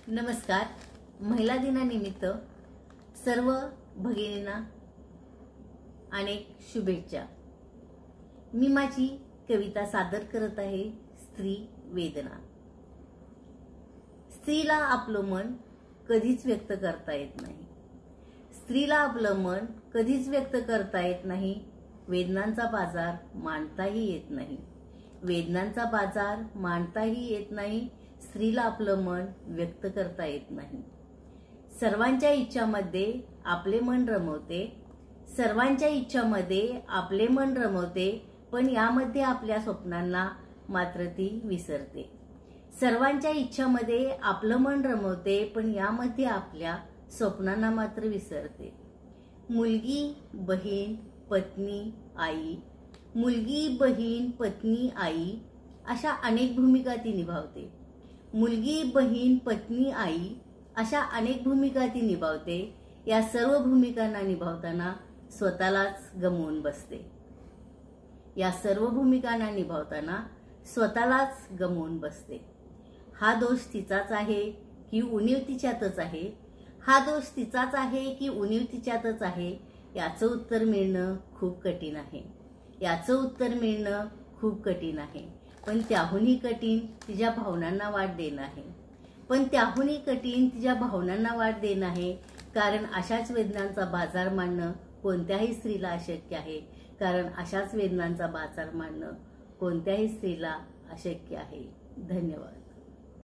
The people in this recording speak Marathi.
नमस्कार। महिला दिनानिमित्त सर्व भगिनींना अनेक शुभेच्छा। मी माझी कविता सादर करत आहे। स्त्री वेदना। स्त्रीला आपलं मन कधीच व्यक्त करता येत नाही। स्त्रीला आपलं मन कधीच व्यक्त करता येत नाही। वेदनांचा बाजार मांडताही येत नाही। वेदनांचा बाजार मांडताही येत नाही। स्त्रीला आपलं मन व्यक्त करता येत नाही। सर्वांच्या इच्छामध्ये आपले मन रमवते। सर्वांच्या इच्छामध्ये आपले मन रमवते, पण यामध्ये आपल्या स्वप्नांना मात्र ती विसरते। सर्वांच्या इच्छामध्ये आपलं मन रमवते, पण यामध्ये आपल्या स्वप्नांना मात्र विसरते। मुलगी, बहीण, पत्नी, आई, मुलगी, बहीण, पत्नी, आई अशा अनेक भूमिका ती निभावते। मुलगी, बहीण, पत्नी, आई अशा अनेक भूमिका ती निभावते। या सर्व भूमिकांना निभावताना स्वतःलाच गमावून बसते। या सर्व भूमिकांना निभावताना स्वतःलाच गमावून बसते। हा दोष तिचाच आहे की उणीव तिच्यातच आहे? हा दोष तिचाच आहे की उणीव तिच्यातच आहे? याचं उत्तर मिळणं खूप कठीण आहे। याचं उत्तर मिळणं खूप कठीण आहे। पण त्याहूनही कठीण तिच्या भावनांना वाट देणं आहे। पण त्याहूनही कठीण तिच्या भावनांना वाट देणं आहे। कारण अशाच वेदनांचा बाजार मांडणं कोणत्याही स्त्रीला अशक्य आहे। कारण अशाच वेदनांचा बाजार मांडणं कोणत्याही स्त्रीला अशक्य आहे। धन्यवाद।